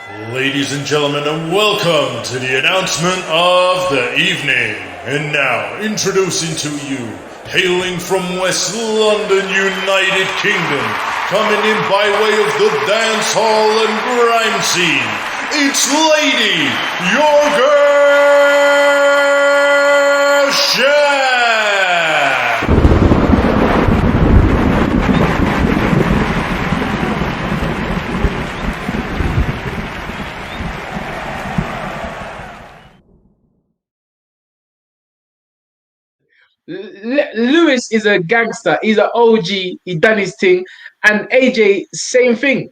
Ladies and gentlemen, and welcome to the announcement of the evening. And now, introducing to you, hailing from West London, United Kingdom, coming in by way of the dance hall and grime scene, it's Lady, your girl, Chann! Lewis is a gangster. He's an OG. He done his thing, and AJ same thing.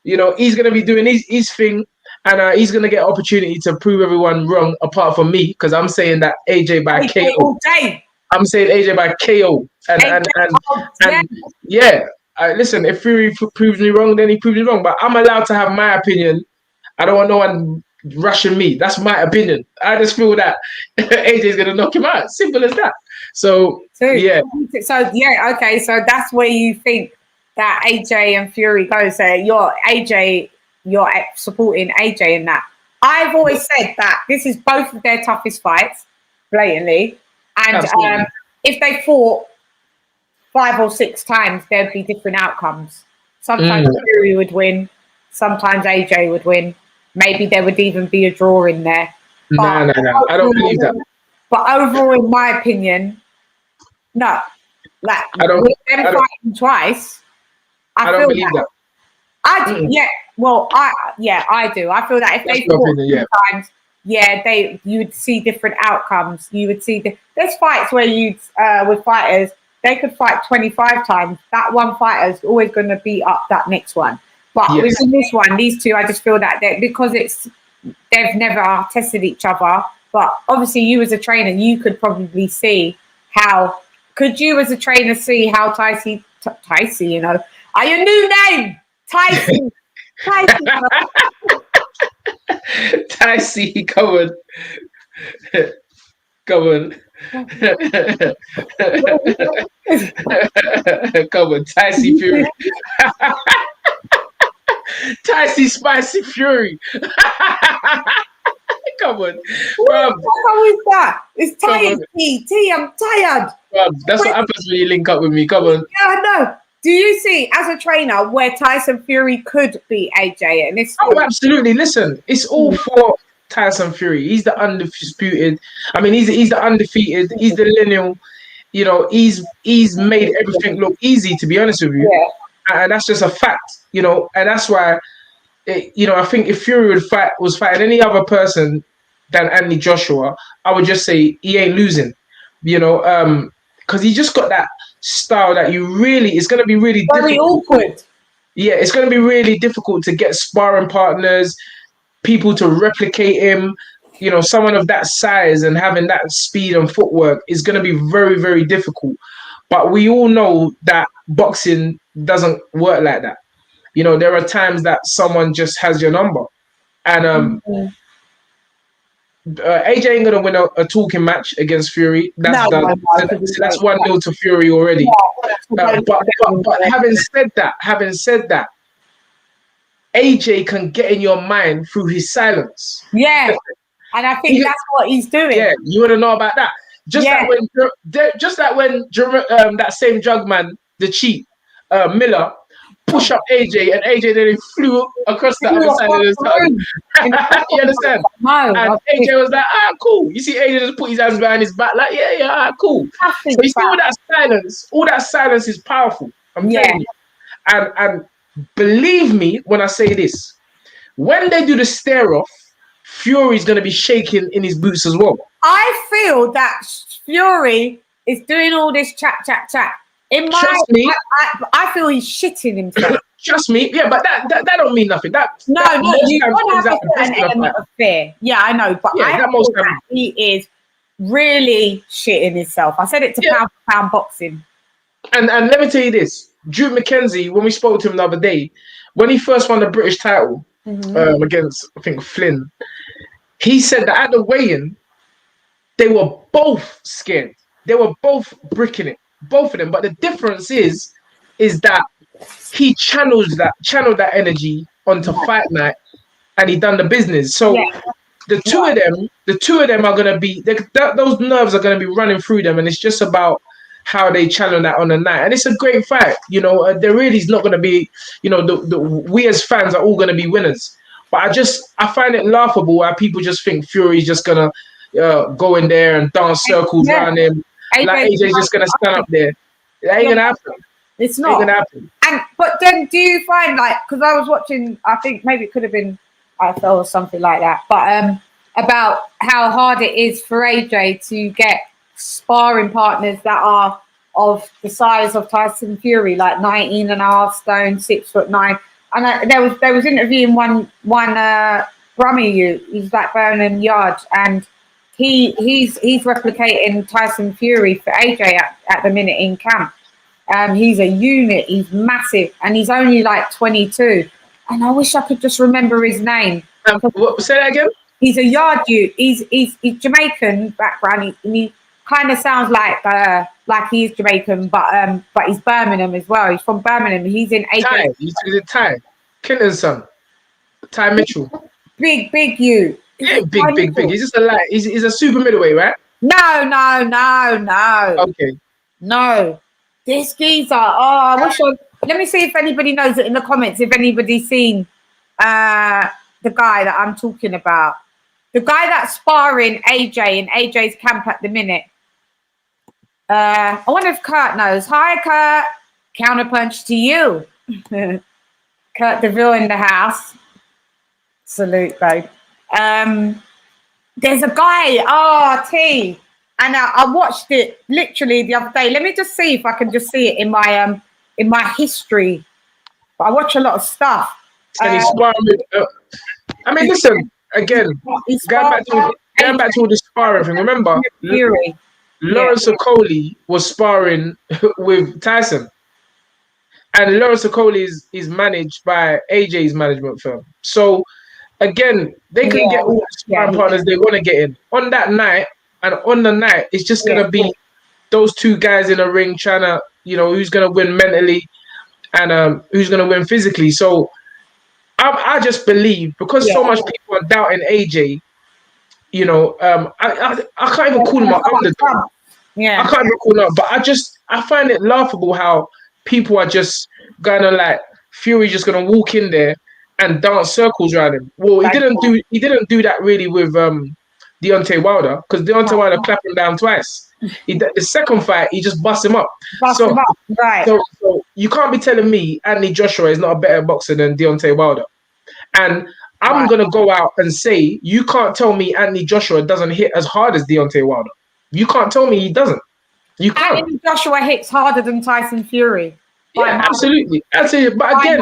You know, he's gonna be doing his thing, and he's gonna get opportunity to prove everyone wrong, apart from me, because I'm saying that AJ by AJ KO. all day. I'm saying AJ by KO, and yeah. Listen, if Fury proves me wrong, then he proves me wrong. But I'm allowed to have my opinion. I don't want no one rushing me. That's my opinion. I just feel that AJ's gonna knock him out. Simple as that. So yeah. So yeah, okay. So that's where you think that AJ and Fury go. So you're supporting AJ in that. I've always said that this is both of their toughest fights, blatantly. And if they fought 5 or 6 times, there'd be different outcomes. Sometimes Fury would win. Sometimes AJ would win. Maybe there would even be a draw in there. No. I don't believe that. But overall, in my opinion, no. Like, with them fighting twice, I feel believe that. I do. Yeah. Well, I do. I feel that if they fought 2 times, you would see different outcomes. You would see there's fights where with fighters, they could fight 25 times. That one fighter is always going to beat up that next one. But within this one, these two, I just feel that because they've never tested each other. But obviously, you as a trainer, you could probably see how. Could you as a trainer see how Tyson, you know, your new name, Tyson, Tyson, come on. Come on. Come on, Tyson Fury. Tyson Spicy Fury. Come on. How is that? It's tired, T. I'm tired. That's what happens when you link up with me. Come on. Yeah, I know. Do you see, as a trainer, where Tyson Fury could beat AJ? And this? Oh, absolutely. Listen, it's all for Tyson Fury. He's the undisputed. I mean, he's the undefeated. He's the lineal. You know, he's made everything look easy. To be honest with you, and that's just a fact. You know, and that's why. I think if Fury was fighting any other person than Anthony Joshua, I would just say he ain't losing. You know, because he just got that style that it's going to be really very awkward. Yeah, it's going to be really difficult to get sparring partners, people to replicate him. You know, someone of that size and having that speed and footwork is going to be very, very difficult. But we all know that boxing doesn't work like that. You know, there are times that someone just has your number. And AJ ain't going to win a talking match against Fury. That's 1-0 to Fury already. But having said that, AJ can get in your mind through his silence. Yeah, and I think that's what he's doing. Yeah, you want to know about that. Just like when that same jug man, the cheat, Miller, push up AJ, and AJ then flew across the other side of the tongue. You understand? And AJ was like, cool. You see AJ just put his hands behind his back, like, cool. So you see all that silence is powerful. I'm telling you. And believe me when I say this, when they do the stare off, Fury's going to be shaking in his boots as well. I feel that Fury is doing all this chat. Trust me. I feel he's shitting himself. Trust me. Yeah, but that don't mean nothing. You want to have an element of fear. Yeah, I know. But I feel that he is really shitting himself. I said it to Pound for Pound Boxing. And let me tell you this. Drew McKenzie, when we spoke to him the other day, when he first won the British title against, I think, Flynn, he said that at the weigh-in, they were both scared. They were both bricking it. Both of them, but the difference is that he channeled that energy onto fight night and he done the business. So the two of them are gonna be those nerves are gonna be running through them, and it's just about how they challenge that on the night. And it's a great fight. There really is not gonna be, we as fans are all gonna be winners. But I find it laughable why people just think Fury's just gonna go in there and dance circles around him, like AJ's just gonna stand up there. That ain't gonna happen. It's not. Ain't gonna happen. But then, do you find because I was watching? I think maybe it could have been IFL or something like that. But about how hard it is for AJ to get sparring partners that are of the size of Tyson Fury, like 19.5 stone, 6'9". And there was interviewing one Brummy you. He's Blackburn Yard, and he's replicating Tyson Fury for AJ at the minute in camp. He's a unit. He's massive, and he's only like 22. And I wish I could just remember his name. Say that again. He's a yard youth. He's Jamaican background. He kind of sounds like he's Jamaican, but he's Birmingham as well. He's from Birmingham. He's in AJ. Ty. He's Ty. Killer's son. Ty Mitchell. Big you. Yeah, big. He's just he's a super middleweight, right? No. Okay. No. This geezer. Let me see if anybody knows it in the comments. If anybody's seen the guy that I'm talking about. The guy that's sparring AJ in AJ's camp at the minute. I wonder if Kurt knows. Hi, Kurt. Counterpunch to you. Kurt DeVille in the house. Salute, babe. There's a guy, T. And I watched it literally the other day. Let me just see if I can just see it in my history. But I watch a lot of stuff. And he's sparring with, listen, again, going back to all the sparring thing. Remember, Lawrence Okoli was sparring with Tyson. And Lawrence Okoli is managed by AJ's management firm. So, again, they can get all the sparring partners they want to get in. On that night, and on the night, it's just going to be those two guys in a ring trying to, who's going to win mentally and who's going to win physically. So I just believe, because so much people are doubting AJ, I can't even call him an underdog. I can't even call him up. But I find it laughable how people are just going to like, Fury's just going to walk in there and dance circles around him. Well, he didn't do that really with Deontay Wilder, because Deontay Wilder clapped him down twice. The second fight, he just bust him up. Right. So you can't be telling me Anthony Joshua is not a better boxer than Deontay Wilder. And I'm going to go out and say, you can't tell me Anthony Joshua doesn't hit as hard as Deontay Wilder. You can't tell me he doesn't. You can't. Anthony Joshua hits harder than Tyson Fury. Yeah, absolutely. But again,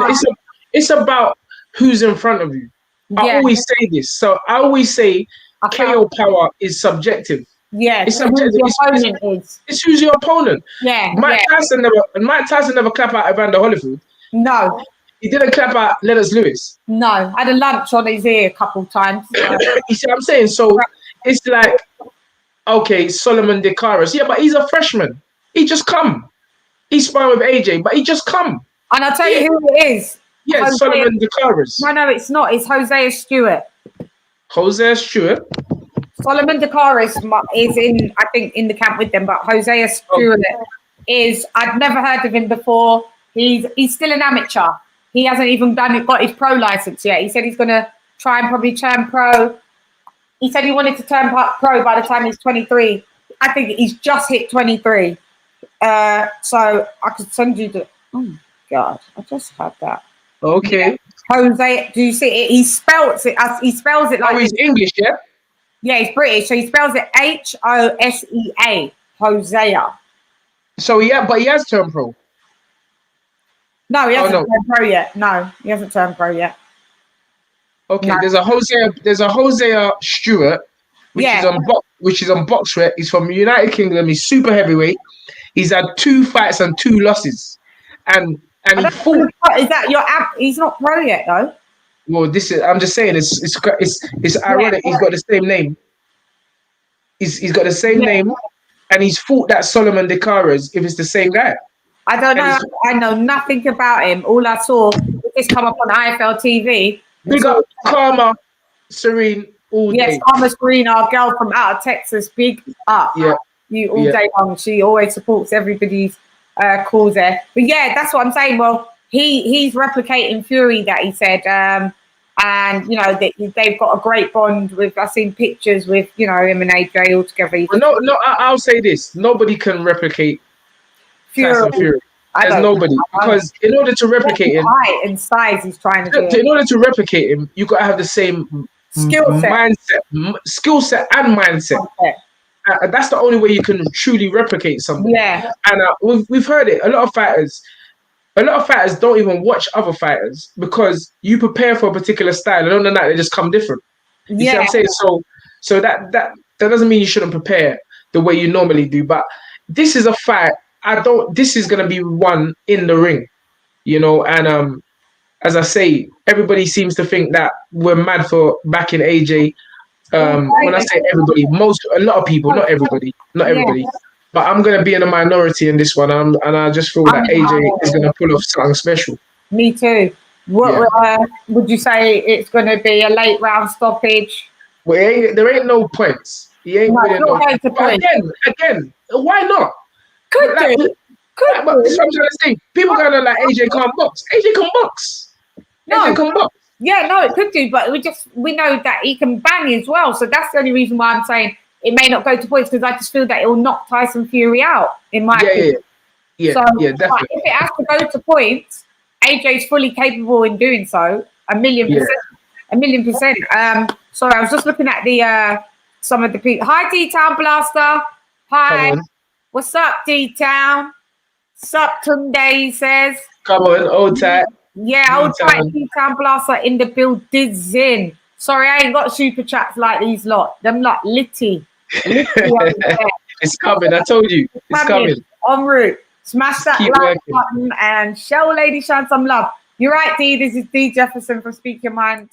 it's about who's in front of you. I always say this. So I always say KO power is subjective. Yeah, it's subjective. It's who's your opponent. Yeah. Mike Tyson never clap out Evander Holyfield. No. He didn't clap out Lennox Lewis. No. I had a lunch on his ear a couple times. You see what I'm saying? So it's like, okay, Solomon DeCaris. Yeah, but he's a freshman. He just come. He's sparring with AJ, but he just come. And I'll tell you who it is. Yeah, Solomon DeCaris. No, it's not. It's Hosea Stewart. Hosea Stewart. Solomon DeCaris is in the camp with them, but Hosea Stewart is, I'd never heard of him before. He's still an amateur. He hasn't even got his pro license yet. He said he's going to try and probably turn pro. He said he wanted to turn pro by the time he's 23. I think he's just hit 23. So I could send you the. Oh God, I just had that. Okay. Jose, do you see it? He spells it like. Oh, he's English, yeah. Yeah, he's British, so he spells it Hosea. Hosea. So but he has turned pro. No, he hasn't turned pro yet. No, he hasn't turned pro yet. Okay, no. There's a Hosea Stewart, which is on Boxrec. He's from United Kingdom. He's super heavyweight. He's had 2 fights and 2 losses, and he fought. Is that your app? He's not pro yet, though. Well, I'm just saying it's ironic. He's got the same name. He's got the same name, and he's fought that Solomon DeCaris. If it's the same guy, I don't know. I know nothing about him. All I saw was this come up on IFL TV. Big up Karma, Serene, all yes, day. Karma Serene, our girl from out of Texas, big up. Yeah. You all day long. She always supports everybody's cause there. But yeah, that's what I'm saying. Well, he's replicating Fury that he said. And you know they've got a great bond with. I've seen pictures with him and AJ all together. Well, no, I'll say this: nobody can replicate Tyson Fury. There's nobody, because in order to replicate him, height and size, he's trying to do it. In order to replicate him, you got to have the same skill set and mindset. Okay. That's the only way you can truly replicate something. Yeah, and we've heard it. A lot of fighters don't even watch other fighters because you prepare for a particular style, and on the night they just come different. You see what I'm saying? So that doesn't mean you shouldn't prepare the way you normally do. But this is a fight. This is gonna be won in the ring, And as I say, everybody seems to think that we're mad for backing AJ. When I say everybody, a lot of people, not everybody. But I'm gonna be in a minority in this one, and I just feel that AJ is gonna pull off something special. Me too. What would you say? It's gonna be a late round stoppage? Well, there ain't no points. He ain't winning no points. Again, why not? Could do. But that's what I'm trying to say. People gonna like AJ can't box. AJ can box. AJ can box. Yeah, no, it could do, but we know that he can bang as well. So that's the only reason why I'm saying it may not go to points, because I just feel that it will knock Tyson Fury out, in my opinion. Yeah, definitely. If it has to go to points, AJ's fully capable in doing so. 1,000,000%. 1,000,000%. Sorry, I was just looking at the some of the people. Hi, D-Town Blaster. Hi. What's up, D-Town? Sup, Tunde, he says. Come on, old tight. Yeah, old tight D-Town Blaster in the building. Sorry, I ain't got super chats like these lot. Them lot litty. It's coming, I told you. It's coming. En route. Smash that like button and show Lady Shan some love. You're right, D. This is D Jefferson from Speak Your Mind.